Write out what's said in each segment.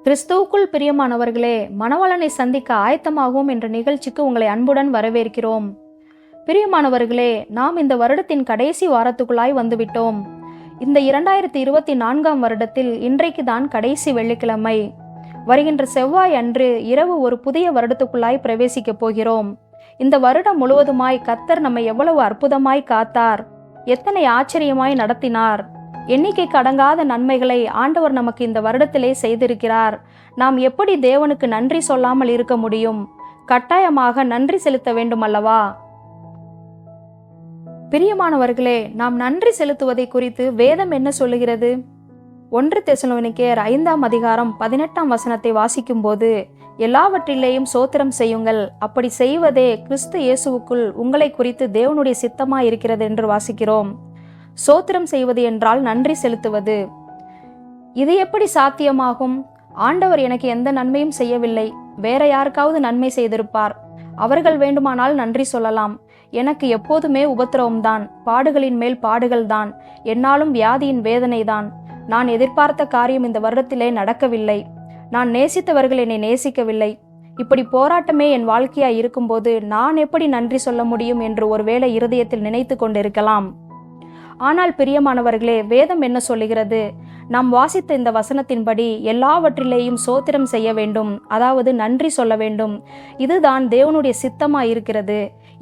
கிறிஸ்துவுக்குள் பிரியமானவர்களே, மணவாளனை சந்திக்க ஆயத்தமாகும் என்ற நிகழ்ச்சிக்கு உங்களை அன்புடன் வரவேற்கிறோம். பிரியமானவர்களே, நாம் இந்த வருடத்தின் கடைசி வாரத்துக்குள்ளாய் வந்துவிட்டோம். இந்த 2024ஆம் வருடத்தில் இன்றைக்கு தான் கடைசி வெள்ளிக்கிழமை. வருகின்ற செவ்வாய் அன்று இரவு ஒரு புதிய வருடத்துக்குள்ளாய் பிரவேசிக்கப் போகிறோம். இந்த வருடம் முழுவதுமாய் கர்த்தர் நம்மை எவ்வளவு அற்புதமாய் காத்தார், எத்தனை ஆச்சரியமாய் நடத்தினார், எண்ணிக்கைக்கு அடங்காத நன்மைகளை ஆண்டவர் நமக்கு இந்த வருடத்திலே செய்திருக்கிறார். நாம் எப்படி தேவனுக்கு நன்றி சொல்லாமல் இருக்க முடியும்? கட்டாயமாக நன்றி செலுத்த வேண்டும் அல்லவா? பிரியமானவர்களே, நாம் நன்றி செலுத்துவதை குறித்து வேதம் என்ன சொல்லுகிறது? 1 தெசலோனிக்கேயர் 5ஆம் அதிகாரம் 18ஆம் வசனத்தை வாசிக்கும் போது, எல்லாவற்றிலேயும் சோத்திரம் செய்யுங்கள், அப்படி செய்வதே கிறிஸ்து இயேசுவுக்குள் உங்களை குறித்து தேவனுடைய சித்தமாய் இருக்கிறது என்று வாசிக்கிறோம். சோத்திரம் செய்வது என்றால் நன்றி செலுத்துவது. இது எப்படி சாத்தியமாகும்? ஆண்டவர் எனக்கு எந்த நன்மையும் செய்யவில்லை, வேற யாருக்காவது நன்மை செய்திருப்பார், அவர்கள் வேண்டுமானால் நன்றி சொல்லலாம். எனக்கு எப்போதுமே உபத்திரவம்தான், பாடுகளின் மேல் பாடுகள் தான், என்னாலும் வியாதியின் வேதனை தான். நான் எதிர்பார்த்த காரியம் இந்த வருடத்திலே நடக்கவில்லை, நான் நேசித்தவர்கள் என்னை நேசிக்கவில்லை. இப்படி போராட்டமே என் வாழ்க்கையாய் இருக்கும்போது நான் எப்படி நன்றி சொல்ல முடியும் என்று ஒருவேளை இருதயத்தில் நினைத்து கொண்டிருக்கலாம். ஆனால் பிரியமானவர்களே, வேதம் என்ன சொல்லுகிறது? நாம் வாசித்த இந்த வசனத்தின்படி எல்லாவற்றிலேயும் சோத்திரம் செய்ய வேண்டும், அதாவது நன்றி சொல்ல வேண்டும். இதுதான் தேவனுடைய சித்தமாய் இருக்கிறது.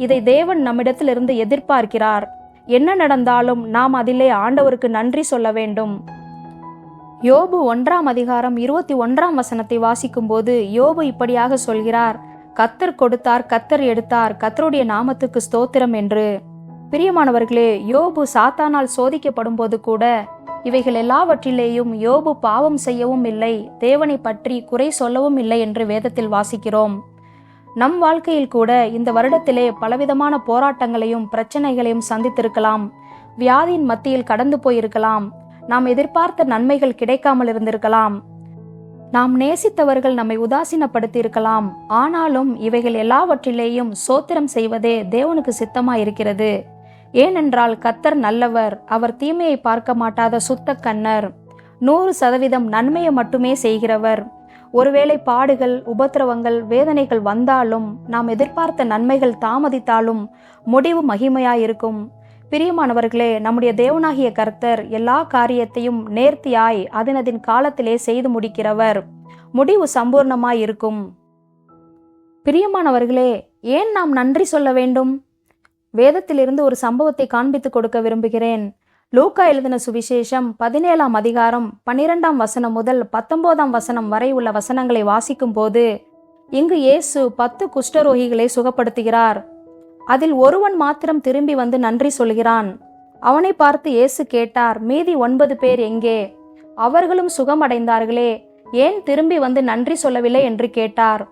இதை தேவன் நம்மிடத்திலிருந்து எதிர்பார்க்கிறார். என்ன நடந்தாலும் நாம் அதிலே ஆண்டவருக்கு நன்றி சொல்ல வேண்டும். யோபு 1ஆம் அதிகாரம் 21ஆம் வசனத்தை வாசிக்கும் போது யோபு இப்படியாக சொல்கிறார்: கர்த்தர் கொடுத்தார், கர்த்தர் எடுத்தார், கர்த்தருடைய நாமத்துக்கு ஸ்தோத்திரம் என்று. பிரியமானவர்களே, யோபு சாத்தானால் சோதிக்கப்படும் போது கூட இவைகள் எல்லாவற்றிலேயும் யோபு பாவம் செய்யவும் இல்லை, தேவனை பற்றி குறை சொல்லவும் இல்லை என்று வேதத்தில் வாசிக்கிறோம். நம் வாழ்க்கையில் கூட இந்த வருடத்திலே பலவிதமான போராட்டங்களையும் பிரச்சனைகளையும் சந்தித்திருக்கலாம். வியாதியின் மத்தியில் கடந்து போயிருக்கலாம். நாம் எதிர்பார்த்த நன்மைகள் கிடைக்காமல் இருந்திருக்கலாம். நாம் நேசித்தவர்கள் நம்மை உதாசீனப்படுத்தி இருக்கலாம். ஆனாலும் இவைகள் எல்லாவற்றிலேயும் சோத்திரம் செய்வதே தேவனுக்கு சித்தமாய் இருக்கிறது. ஏனென்றால் கர்த்தர் நல்லவர், அவர் தீமையை பார்க்க மாட்டாத சுத்த கண்ணர், 100% நன்மையை மட்டுமே செய்கிறவர். ஒருவேளை பாடுகள், உபத்திரவங்கள், வேதனைகள் வந்தாலும், நாம் எதிர்பார்த்த நன்மைகள் தாமதித்தாலும் முடிவு மகிமையாயிருக்கும். பிரியமானவர்களே, நம்முடைய தேவனாகிய கர்த்தர் எல்லா காரியத்தையும் நேர்த்தியாய் அதனதின் காலத்திலே செய்து முடிக்கிறவர். முடிவு சம்பூர்ணமாய் இருக்கும். பிரியமானவர்களே, ஏன் நாம் நன்றி சொல்ல வேண்டும்? வேதத்திலிருந்து ஒரு சம்பவத்தை காண்பித்து கொடுக்க விரும்புகிறேன். லூக்கா எழுதின சுவிசேஷம் 17ஆம் அதிகாரம் 12ஆம் வசனம் முதல் 19ஆம் வசனம் வரை உள்ள வசனங்களை வாசிக்கும் போது, இங்கு இயேசு 10 குஷ்டரோகிகளை சுகப்படுத்துகிறார். அதில் ஒருவன் மாத்திரம் திரும்பி வந்து நன்றி சொல்கிறான். அவனை பார்த்து இயேசு கேட்டார், மீதி 9 பேர் எங்கே? அவர்களும் சுகமடைந்தார்களே, ஏன் திரும்பி வந்து நன்றி சொல்லவில்லை என்று கேட்டார்.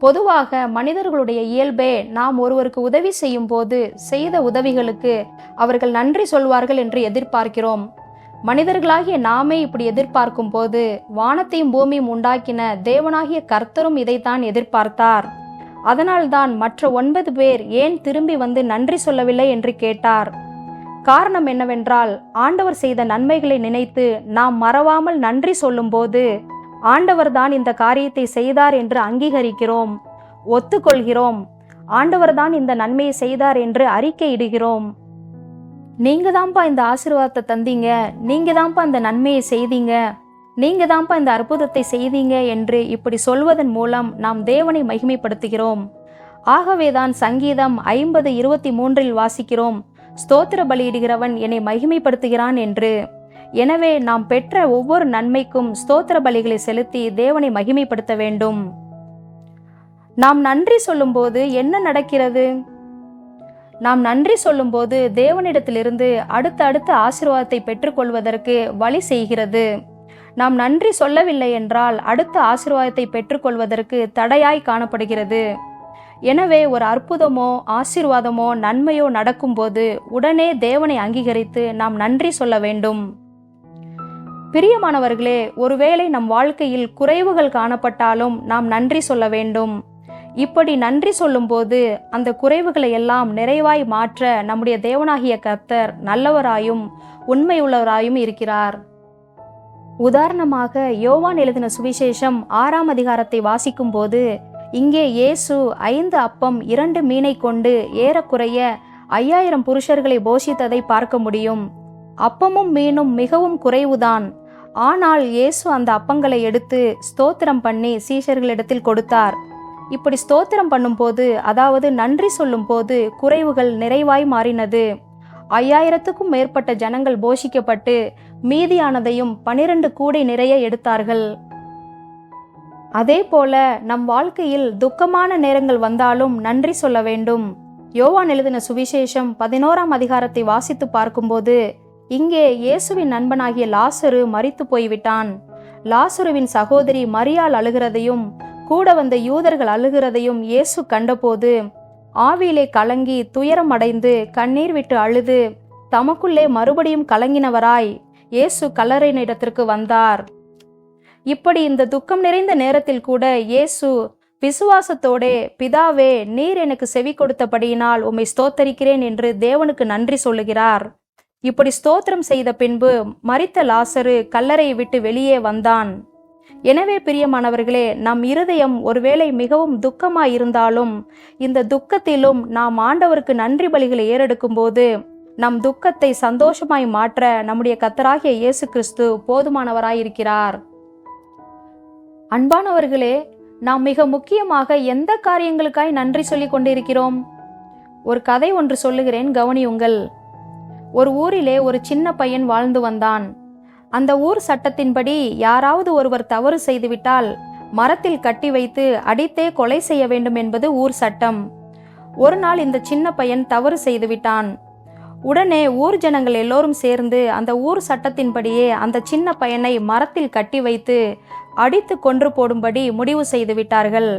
பொதுவாக மனிதர்களுடைய இயல்பே, நாம் ஒருவருக்கு உதவி செய்யும் போது செய்த உதவிகளுக்கு அவர்கள் நன்றி சொல்வார்கள் என்று எதிர்பார்க்கிறோம். மனிதர்களாகிய நாமே இப்படி எதிர்பார்க்கும் போது வானத்தையும் பூமியும் உண்டாக்கின தேவனாகிய கர்த்தரும் இதைத்தான் எதிர்பார்த்தார். அதனால்தான் மற்ற 9 பேர் ஏன் திரும்பி வந்து நன்றி சொல்லவில்லை என்று கேட்டார். காரணம் என்னவென்றால், ஆண்டவர் செய்த நன்மைகளை நினைத்து நாம் மறவாமல் நன்றி சொல்லும் போது ஆண்டவர் தான் இந்த காரியத்தை செய்தார் என்று அங்கீகரிக்கிறோம், ஒத்துக்கொள்கிறோம். ஆண்டவர் தான் இந்த நன்மையை செய்தார் என்று அறிக்கையிடுகிறோம். நீங்க தான்ப்பா இந்த ஆசீர்வாதத்தை தந்தீங்க, நீங்க தான்ப்பா இந்த நன்மையை செய்தீங்க, நீங்க தான்ப்பா இந்த அற்புதத்தை செய்தீங்க என்று இப்படி சொல்வதன் மூலம் நாம் தேவனை மகிமைப்படுத்துகிறோம். ஆகவேதான் சங்கீதம் 50:23 வாசிக்கிறோம், ஸ்தோத்திர பலியிடுகிறவன் என்னை மகிமைப்படுத்துகிறான் என்று. எனவே நாம் பெற்ற ஒவ்வொரு நன்மைக்கும் ஸ்தோத்திர பலிகளை செலுத்தி தேவனை மகிமைப்படுத்த வேண்டும். நாம் நன்றி சொல்லும்போது என்ன நடக்கிறது? நாம் நன்றி சொல்லும்போது தேவனிடத்திலிருந்து அடுத்த ஆசீர்வாதத்தை பெற்றுக்கொள்வதற்கு வழி செய்கிறது. நாம் நன்றி சொல்லவில்லை என்றால் அடுத்த ஆசீர்வாதத்தை பெற்றுக்கொள்வதற்கு தடையாய் காணப்படுகிறது. எனவே ஒரு அற்புதமோ ஆசீர்வாதமோ நன்மையோ நடக்கும்போது உடனே தேவனை அங்கீகரித்து நாம் நன்றி சொல்ல வேண்டும். பிரியமானவர்களே, ஒருவேளை நம் வாழ்க்கையில் குறைவுகள் காணப்பட்டாலும் நாம் நன்றி சொல்ல வேண்டும். இப்படி நன்றி சொல்லும் போது அந்த குறைவுகளை எல்லாம் நிறைவாய் மாற்ற நம்முடைய தேவனாகிய கர்த்தர் நல்லவராயும் உண்மையுள்ளவராயும் இருக்கிறார். உதாரணமாக யோவான் எழுதின சுவிசேஷம் 6ஆம் அதிகாரத்தை வாசிக்கும் போது இங்கே இயேசு 5 அப்பம் 2 மீனை கொண்டு ஏறக்குறைய 5000 புருஷர்களை போஷித்ததை பார்க்க முடியும். அப்பமும் மீனும் மிகவும் குறைவுதான். ஆனால் இயேசு அந்த அப்பங்களை எடுத்து ஸ்தோத்திரம் பண்ணி சீஷர்களிடத்தில் கொடுத்தார். இப்படி ஸ்தோத்திரம் பண்ணும்போது, அதாவது நன்றி சொல்லும் போது குறைவுகள் நிறைவாய் மாறினது. 5000த்துக்கும் மேற்பட்ட ஜனங்கள் போஷிக்கப்பட்டு மீதியானதையும் 12 கூடை நிறைய எடுத்தார்கள். அதே போல நம் வாழ்க்கையில் துக்கமான நேரங்கள் வந்தாலும் நன்றி சொல்ல வேண்டும். யோவான் எழுதின சுவிசேஷம் 11ஆம் அதிகாரத்தை வாசித்து பார்க்கும்போது இங்கே இயேசுவின் நண்பனாகிய லாசரு மரித்து போய்விட்டான். லாசருவின் சகோதரி மரியாள் அழுகிறதையும் கூட வந்த யூதர்கள் அழுகிறதையும் இயேசு கண்டபோது ஆவியிலே கலங்கி துயரம் அடைந்து கண்ணீர் விட்டு அழுது தமக்குள்ளே மறுபடியும் கலங்கினவராய் இயேசு கல்லறையினிடத்திற்கு வந்தார். இப்படி இந்த துக்கம் நிறைந்த நேரத்தில் கூட இயேசு விசுவாசத்தோடே, பிதாவே, நீர் எனக்கு செவி கொடுத்தபடியினால் உம்மை ஸ்தோத்தரிக்கிறேன் என்று தேவனுக்கு நன்றி சொல்லுகிறார். இப்படி ஸ்தோத்திரம் செய்த பின்பு மரித்த லாசரு கல்லறையை விட்டு வெளியே வந்தான். எனவே பிரியமானவர்களே, நம் இருதயம் ஒருவேளை மிகவும் துக்கமாய் இருந்தாலும் இந்த துக்கத்திலும் நாம் ஆண்டவருக்கு நன்றி பலிகளை ஏறெடுக்கும் போது நம் துக்கத்தை சந்தோஷமாய் மாற்ற நம்முடைய கர்த்தராகிய இயேசு கிறிஸ்து போதுமானவராயிருக்கிறார். அன்பானவர்களே, நாம் மிக முக்கியமாக எந்த காரியங்களுக்காய் நன்றி சொல்லிக் கொண்டிருக்கிறோம்? ஒரு கதை ஒன்று சொல்லுகிறேன், கவனியுங்கள். ஒரு ஊரிலே ஒரு சின்ன பையன் வாழ்ந்து வந்தான். அந்த ஊர் சட்டத்தின்படி யாராவது ஒருவர் தவறு செய்துவிட்டால் மரத்தில் கட்டி வைத்து அடித்தே கொலை செய்ய வேண்டும் என்பது ஊர் சட்டம். ஒரு நாள் இந்த சின்ன பையன் தவறு செய்துவிட்டான். உடனே ஊர் ஜனங்கள் எல்லோரும் சேர்ந்து அந்த ஊர் சட்டத்தின்படியே அந்த சின்ன பையனை மரத்தில் கட்டி வைத்து அடித்து கொன்று போடும்படி முடிவு செய்து விட்டார்கள்.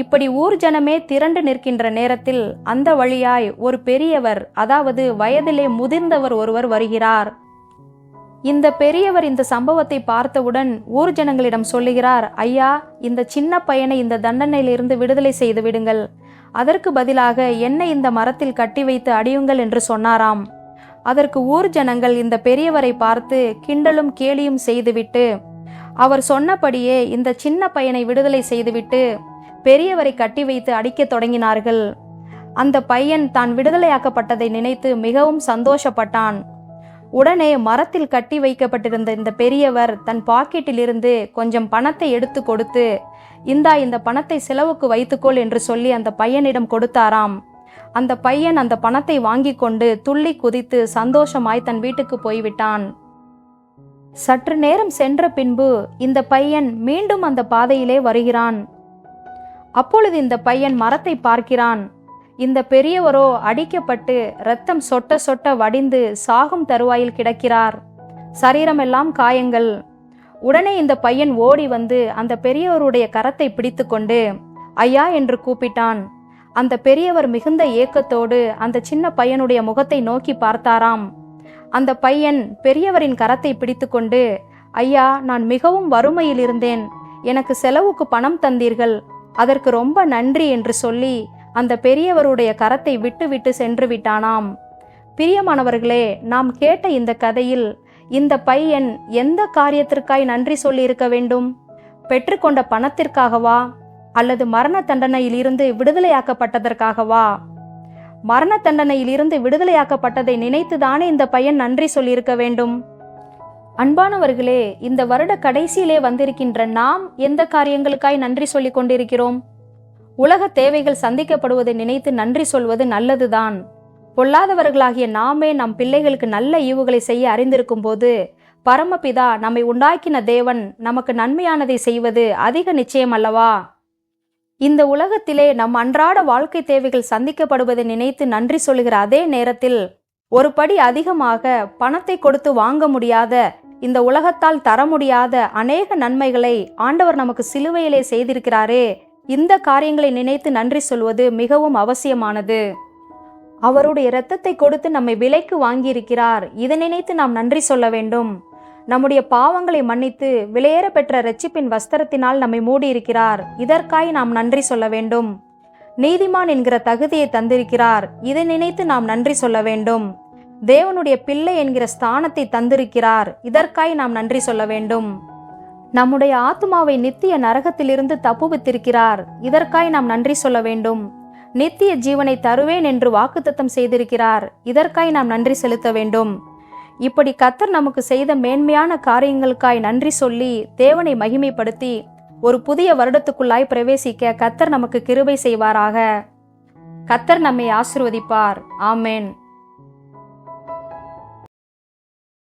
இப்படி ஊர் ஜனமே திரண்டு நிற்கின்ற நேரத்தில் அந்த வழியாய் ஒரு பெரியவர், அதாவது வயதிலே முதிர்ந்தவர் ஒருவர் வருகிறார். இந்த பெரியவர் இந்த சம்பவத்தை பார்த்தவுடன் ஊர் ஜனங்களிடம் சொல்லுகிறார், ஐயா, இந்த சின்ன பையனை இந்த தண்டனையிலிருந்து விடுதலை செய்து விடுங்கள். அதற்கு பதிலாக என்னை இந்த மரத்தில் கட்டி வைத்து அடியுங்கள் என்று சொன்னாராம். அதற்கு ஊர் ஜனங்கள் இந்த பெரியவரை பார்த்து கிண்டலும் கேலியும் செய்துவிட்டு அவர் சொன்னபடியே இந்த சின்ன பையனை விடுதலை செய்துவிட்டு பெரியவரை கட்டி வைத்து அடிக்க தொடங்கினார்கள். அந்த பையன் தான் விடுதலையாக்கப்பட்டதை நினைத்து மிகவும் சந்தோஷப்பட்டான். உடனே மரத்தில் கட்டி வைக்கப்பட்டிருந்த இந்த பெரியவர் தன் பாக்கெட்டில் இருந்து கொஞ்சம் பணத்தை எடுத்து கொடுத்து, இந்த பணத்தை செலவுக்கு வைத்துக்கொள் என்று சொல்லி அந்த பையனிடம் கொடுத்தாராம். அந்த பையன் அந்த பணத்தை வாங்கி கொண்டு துள்ளி குதித்து சந்தோஷமாய் தன் வீட்டுக்கு போய்விட்டான். சற்று நேரம் சென்ற பின்பு இந்த பையன் மீண்டும் அந்த பாதையிலே வருகிறான். அப்பொழுது இந்த பையன் மரத்தை பார்க்கிறான். இந்த பெரியவரோ அடிக்கப்பட்டு இரத்தம் சொட்ட சொட்ட வடிந்து சாகும் தருவாயில் கிடக்கிறார். சரீரமெல்லாம் காயங்கள். உடனே இந்த பையன் ஓடி வந்து அந்த பெரியவருடைய கரத்தை பிடித்து கொண்டு ஐயா என்று கூப்பிட்டான். அந்த பெரியவர் மிகுந்த ஏக்கத்தோடு அந்த சின்ன பையனுடைய முகத்தை நோக்கி பார்த்தாராம். அந்த பையன் பெரியவரின் கரத்தை பிடித்து கொண்டு, ஐயா, நான் மிகவும் வறுமையில் இருந்தேன், எனக்கு செலவுக்கு பணம் தந்தீர்கள், அதற்கு ரொம்ப நன்றி என்று சொல்லி அந்த பெரியவருடைய கரத்தை விட்டு விட்டு சென்று விட்டானாம். பிரியமானவர்களே, நாம் கேட்ட இந்த கதையில் இந்த பையன் எந்த காரியத்திற்காய் நன்றி சொல்லி இருக்க வேண்டும்? பெற்றுக்கொண்ட பணத்திற்காகவா அல்லது மரண தண்டனையில் இருந்து விடுதலையாக்கப்பட்டதற்காகவா? மரண தண்டனையில் இருந்து விடுதலையாக்கப்பட்டதை நினைத்துதானே இந்த பையன் நன்றி சொல்லியிருக்க வேண்டும். அன்பானவர்களே, இந்த வருட கடைசியிலே வந்திருக்கின்ற நாம் எந்த காரியங்களுக்காய் நன்றி சொல்லிக் கொண்டிருக்கிறோம்? உலக தேவைகள் சந்திக்கப்படுவதை நினைத்து நன்றி சொல்வது நல்லதுதான். பொல்லாதவர்களாகிய நாமே நம் பிள்ளைகளுக்கு நல்ல ஈவுகளை செய்ய அறிந்திருக்கும் போது பரமபிதா நம்மை உண்டாக்கின தேவன் நமக்கு நன்மையானதை செய்வது அதிக நிச்சயம் அல்லவா? இந்த உலகத்திலே நம் அன்றாட வாழ்க்கை தேவைகள் சந்திக்கப்படுவதை நினைத்து நன்றி சொல்லுகிற அதே நேரத்தில் ஒரு படி அதிகமாக பணத்தை கொடுத்து வாங்க முடியாத, இந்த உலகத்தால் தர முடியாத அநேக நன்மைகளை ஆண்டவர் நமக்கு சிலுவையிலே செய்திருக்கிறாரே, இந்த காரியங்களை நினைத்து நன்றி சொல்வது மிகவும் அவசியமானது. அவருடைய இரத்தத்தை கொடுத்து நம்மை விலைக்கு வாங்கியிருக்கிறார். இதை நினைத்து நாம் நன்றி சொல்ல வேண்டும். நம்முடைய பாவங்களை மன்னித்து விலையேற பெற்ற இரட்சிப்பின் வஸ்திரத்தினால் நம்மை மூடியிருக்கிறார். இதற்காய் நாம் நன்றி சொல்ல வேண்டும். நீதிமான் என்கிற தகுதியை தந்திருக்கிறார். இதை நினைத்து நாம் நன்றி சொல்ல வேண்டும். தேவனுடைய பிள்ளை என்கிற ஸ்தானத்தை தந்திருக்கிறார். இதற்காய் நாம் நன்றி சொல்ல வேண்டும். நம்முடைய ஆத்துமாவை நித்திய நரகத்திலிருந்து தப்புவித்திருக்கிறார். இதற்காய் நாம் நன்றி சொல்ல வேண்டும். நித்திய ஜீவனை தருவேன் என்று வாக்குத்தத்தம் செய்திருக்கிறார். இதற்காய் நாம் நன்றி செலுத்த வேண்டும். இப்படி கர்த்தர் நமக்கு செய்த மேன்மையான காரியங்களுக்காய் நன்றி சொல்லி தேவனை மகிமைப்படுத்தி ஒரு புதிய வருடத்துக்குள்ளாய் பிரவேசிக்க கர்த்தர் நமக்கு கிருபை செய்வாராக. கர்த்தர் நம்மை ஆசீர்வதிப்பார். ஆமென்.